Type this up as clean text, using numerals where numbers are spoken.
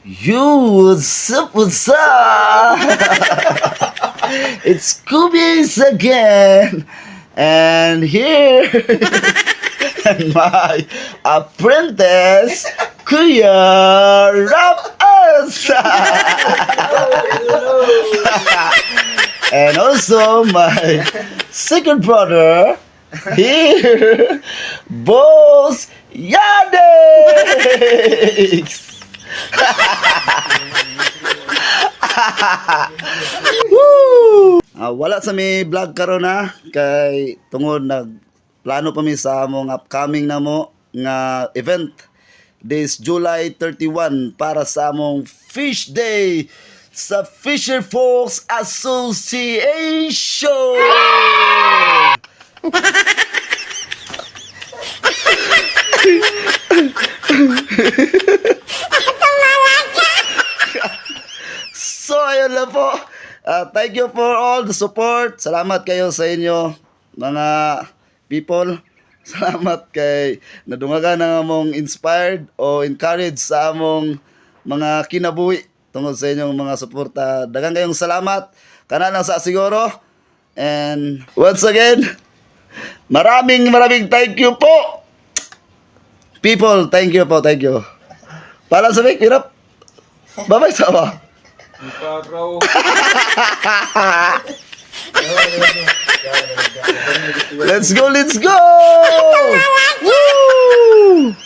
Yo, what's up, what's up? It's Scoobies again. And here, and my apprentice, Kuya Rapas. And also my second brother, here, Boss Yanix. Woo! Wala sa may vlog karon na kay tungod nagplano pa mi sa among upcoming na mo nga event this July 31 para sa among Fish Day sa Fisher Folks Association. So, ayun lang po. Thank you for all the support. Salamat kayo sa inyo, mga people. Salamat kay nadungagan ng among inspired o encouraged sa among mga kinabuhi tungkol sa inyong mga suporta. Daghang kayong salamat. Kana lang sa siguro. And once again, maraming thank you po. People, thank you po, thank you. Para sa Vic, hirap. Babay sama. Iparaw. Let's go, let's go! Woo!